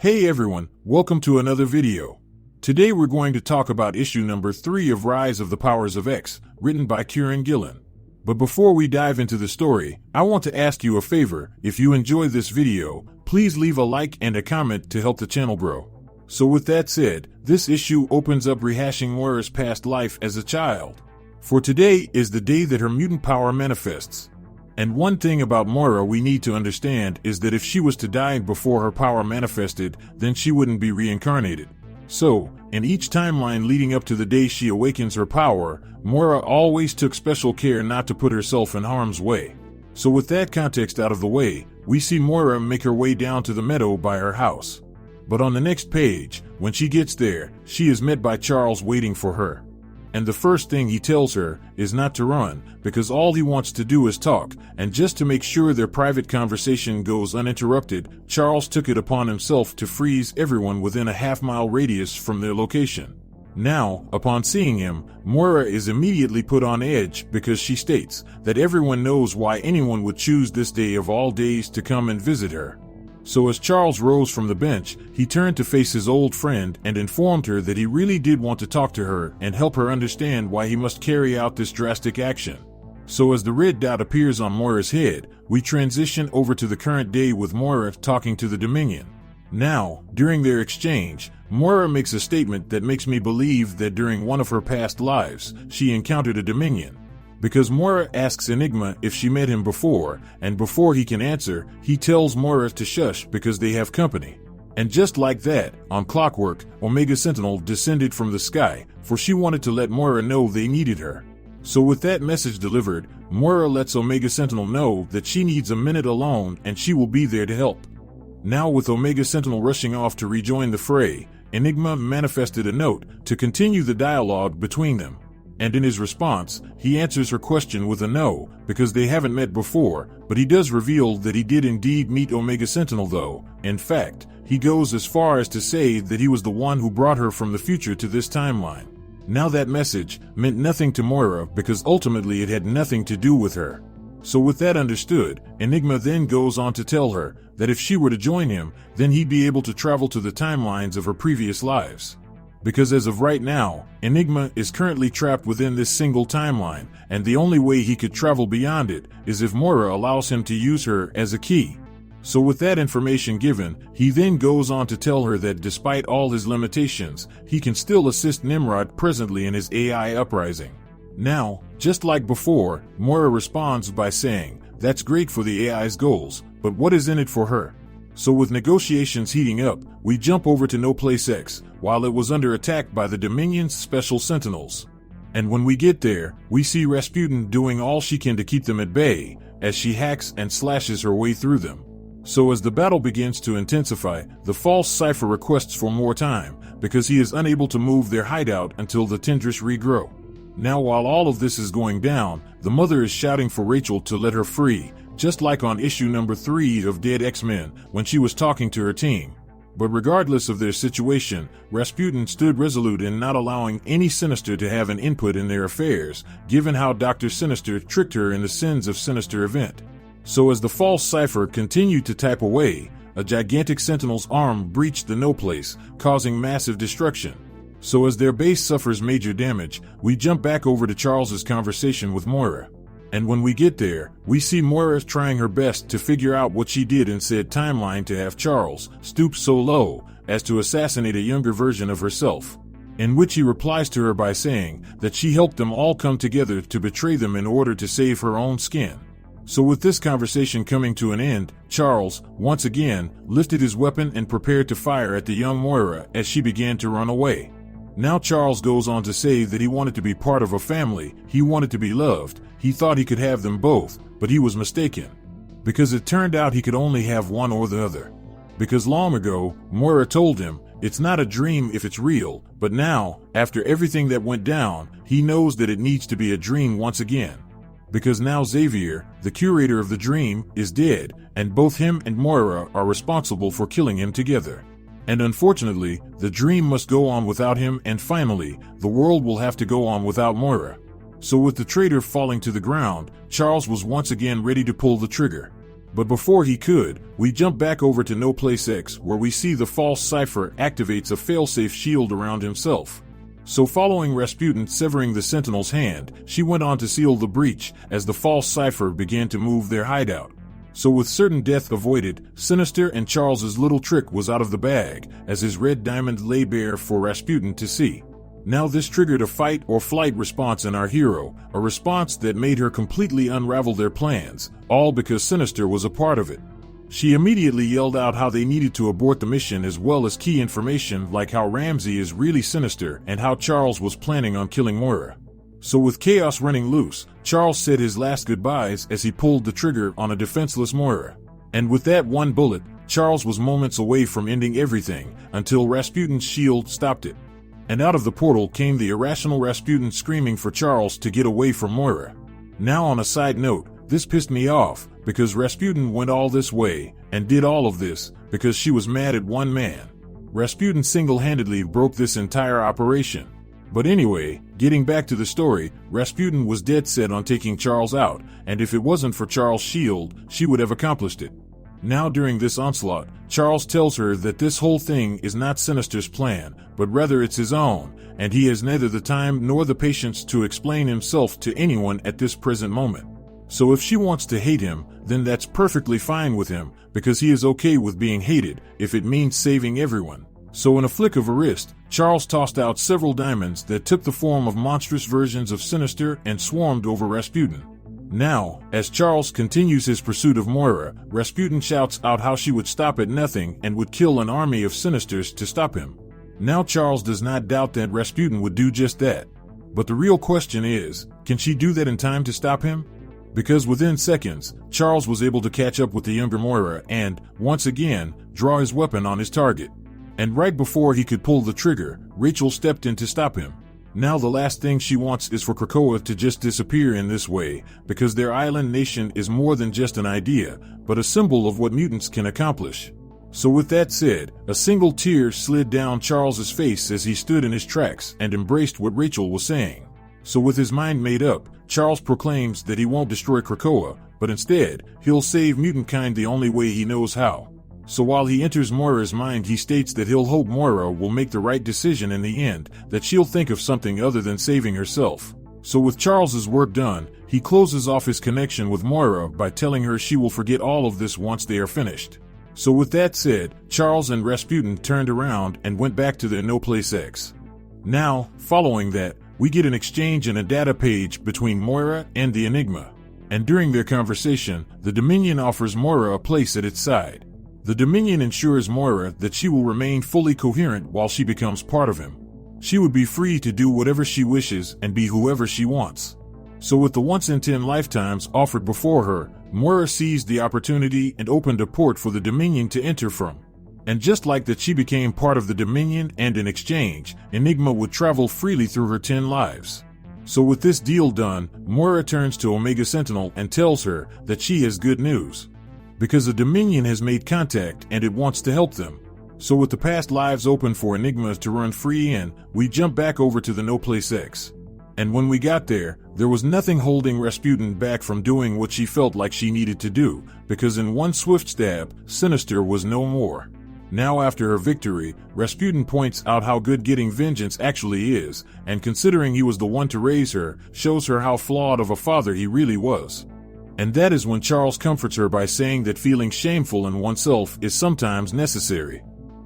Hey everyone, welcome to another video. Today we're going to talk about issue number 3 of Rise of the Powers of X, written by Kieran Gillen. But before we dive into the story, I want to ask you a favor. If you enjoy this video, please leave a like and a comment to help the channel grow. So with that said, this issue opens up rehashing Moira's past life as a child. For today is the day that her mutant power manifests. And one thing about Moira we need to understand is that if she was to die before her power manifested, then she wouldn't be reincarnated. So, in each timeline leading up to the day she awakens her power, Moira always took special care not to put herself in harm's way. So with that context out of the way, we see Moira make her way down to the meadow by her house. But on the next page, when she gets there, she is met by Charles waiting for her. And the first thing he tells her is not to run, because all he wants to do is talk, and just to make sure their private conversation goes uninterrupted, Charles took it upon himself to freeze everyone within a half-mile radius from their location. Now, upon seeing him, Moira is immediately put on edge because she states that everyone knows why anyone would choose this day of all days to come and visit her. So as Charles rose from the bench, he turned to face his old friend and informed her that he really did want to talk to her and help her understand why he must carry out this drastic action. So as the red dot appears on Moira's head, we transition over to the current day with Moira talking to the Dominion. Now, during their exchange, Moira makes a statement that makes me believe that during one of her past lives, she encountered a Dominion. Because Moira asks Enigma if she met him before, and before he can answer, he tells Moira to shush because they have company. And just like that, on clockwork, Omega Sentinel descended from the sky, for she wanted to let Moira know they needed her. So with that message delivered, Moira lets Omega Sentinel know that she needs a minute alone and she will be there to help. Now with Omega Sentinel rushing off to rejoin the fray, Enigma manifested a note to continue the dialogue between them. And in his response, he answers her question with a no, because they haven't met before, but he does reveal that he did indeed meet Omega Sentinel though. In fact, he goes as far as to say that he was the one who brought her from the future to this timeline. Now that message meant nothing to Moira because ultimately it had nothing to do with her. So with that understood, Enigma then goes on to tell her that if she were to join him, then he'd be able to travel to the timelines of her previous lives. Because as of right now, Enigma is currently trapped within this single timeline, and the only way he could travel beyond it is if Moira allows him to use her as a key. So with that information given, he then goes on to tell her that despite all his limitations, he can still assist Nimrod presently in his AI uprising. Now, just like before, Moira responds by saying, "That's great for the AI's goals, but what is in it for her?" So with negotiations heating up, we jump over to No Place X, while it was under attack by the Dominion's special sentinels. And when we get there, we see Rasputin doing all she can to keep them at bay, as she hacks and slashes her way through them. So as the battle begins to intensify, the false cipher requests for more time, because he is unable to move their hideout until the Tendrish regrow. Now while all of this is going down, the mother is shouting for Rachel to let her free, just like on issue number 3 of Dead X-Men when she was talking to her team. But regardless of their situation, Rasputin stood resolute in not allowing any Sinister to have an input in their affairs, given how Dr. Sinister tricked her in the Sins of Sinister event. So as the false cipher continued to type away, a gigantic Sentinel's arm breached the No Place, causing massive destruction. So as their base suffers major damage, we jump back over to Charles's conversation with Moira. And when we get there, we see Moira trying her best to figure out what she did in said timeline to have Charles stoop so low as to assassinate a younger version of herself. In which he replies to her by saying that she helped them all come together to betray them in order to save her own skin. So with this conversation coming to an end, Charles, once again, lifted his weapon and prepared to fire at the young Moira as she began to run away. Now Charles goes on to say that he wanted to be part of a family, he wanted to be loved, he thought he could have them both, but he was mistaken. Because it turned out he could only have one or the other. Because long ago, Moira told him, it's not a dream if it's real, but now, after everything that went down, he knows that it needs to be a dream once again. Because now Xavier, the curator of the dream, is dead, and both him and Moira are responsible for killing him together. And unfortunately, the dream must go on without him, and finally, the world will have to go on without Moira. So with the traitor falling to the ground, Charles was once again ready to pull the trigger. But before he could, we jump back over to No Place X, where we see the false Cypher activates a failsafe shield around himself. So following Rasputin severing the Sentinel's hand, she went on to seal the breach as the false Cypher began to move their hideout. So with certain death avoided, Sinister and Charles's little trick was out of the bag, as his red diamond lay bare for Rasputin to see. Now this triggered a fight or flight response in our hero, a response that made her completely unravel their plans, all because Sinister was a part of it. She immediately yelled out how they needed to abort the mission, as well as key information like how Ramsey is really Sinister and how Charles was planning on killing Moira. So with chaos running loose, Charles said his last goodbyes as he pulled the trigger on a defenseless Moira. And with that one bullet, Charles was moments away from ending everything, until Rasputin's shield stopped it. And out of the portal came the irrational Rasputin screaming for Charles to get away from Moira. Now on a side note, this pissed me off, because Rasputin went all this way, and did all of this, because she was mad at one man. Rasputin single-handedly broke this entire operation. But anyway, getting back to the story, Rasputin was dead set on taking Charles out, and if it wasn't for Charles' shield, she would have accomplished it. Now during this onslaught, Charles tells her that this whole thing is not Sinister's plan, but rather it's his own, and he has neither the time nor the patience to explain himself to anyone at this present moment. So if she wants to hate him, then that's perfectly fine with him, because he is okay with being hated, if it means saving everyone. So in a flick of a wrist, Charles tossed out several diamonds that took the form of monstrous versions of Sinister and swarmed over Rasputin. Now, as Charles continues his pursuit of Moira, Rasputin shouts out how she would stop at nothing and would kill an army of Sinisters to stop him. Now Charles does not doubt that Rasputin would do just that. But the real question is, can she do that in time to stop him? Because within seconds, Charles was able to catch up with the younger Moira and, once again, draw his weapon on his target. And right before he could pull the trigger, Rachel stepped in to stop him. Now the last thing she wants is for Krakoa to just disappear in this way, because their island nation is more than just an idea, but a symbol of what mutants can accomplish. So with that said, a single tear slid down Charles's face as he stood in his tracks and embraced what Rachel was saying. So with his mind made up, Charles proclaims that he won't destroy Krakoa, but instead, he'll save mutant kind the only way he knows how. So while he enters Moira's mind, he states that he'll hope Moira will make the right decision in the end, that she'll think of something other than saving herself. So with Charles's work done, he closes off his connection with Moira by telling her she will forget all of this once they are finished. So with that said, Charles and Rasputin turned around and went back to their No Place X. Now, following that, we get an exchange and a data page between Moira and the Enigma. And during their conversation, the Dominion offers Moira a place at its side. The Dominion ensures Moira that she will remain fully coherent while she becomes part of him. She would be free to do whatever she wishes and be whoever she wants. So with the once-in-10 lifetimes offered before her, Moira seized the opportunity and opened a port for the Dominion to enter from. And just like that, she became part of the Dominion, and in exchange, Enigma would travel freely through her 10 lives. So with this deal done, Moira turns to Omega Sentinel and tells her that she has good news. Because the Dominion has made contact and it wants to help them. So with the past lives open for Enigma to run free in, we jump back over to the No Place X. And when we got there was nothing holding Rasputin back from doing what she felt like she needed to do, because in one swift stab, Sinister was no more. Now after her victory, Rasputin points out how good getting vengeance actually is, and considering he was the one to raise her, shows her how flawed of a father he really was. And that is when Charles comforts her by saying that feeling shameful in oneself is sometimes necessary.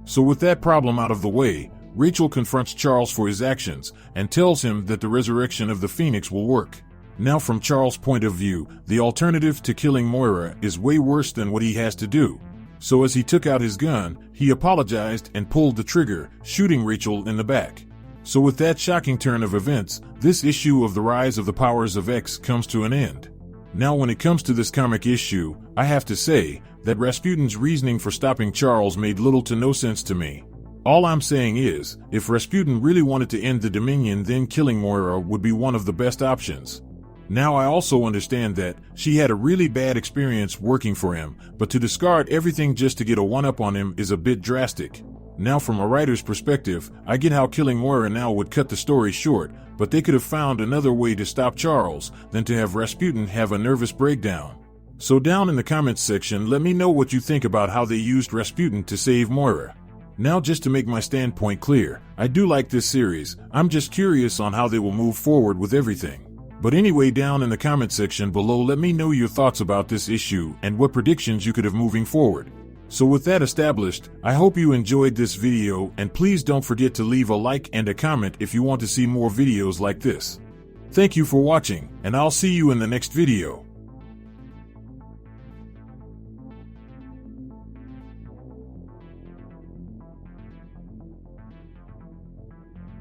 So with that problem out of the way, Rachel confronts Charles for his actions and tells him that the resurrection of the Phoenix will work. Now from Charles' point of view, the alternative to killing Moira is way worse than what he has to do. So as he took out his gun, he apologized and pulled the trigger, shooting Rachel in the back. So with that shocking turn of events, this issue of the Rise of the Powers of X comes to an end. Now when it comes to this comic issue, I have to say that Rasputin's reasoning for stopping Charles made little to no sense to me. All I'm saying is, if Rasputin really wanted to end the Dominion, then killing Moira would be one of the best options. Now I also understand that she had a really bad experience working for him, but to discard everything just to get a one-up on him is a bit drastic. Now from a writer's perspective, I get how killing Moira now would cut the story short, but they could have found another way to stop Charles than to have Rasputin have a nervous breakdown. So down in the comments section, let me know what you think about how they used Rasputin to save Moira. Now, just to make my standpoint clear, I do like this series. I'm just curious on how they will move forward with everything. But anyway, down in the comment section below, let me know your thoughts about this issue and what predictions you could have moving forward. So with that established, I hope you enjoyed this video, and please don't forget to leave a like and a comment if you want to see more videos like this. Thank you for watching, and I'll see you in the next video.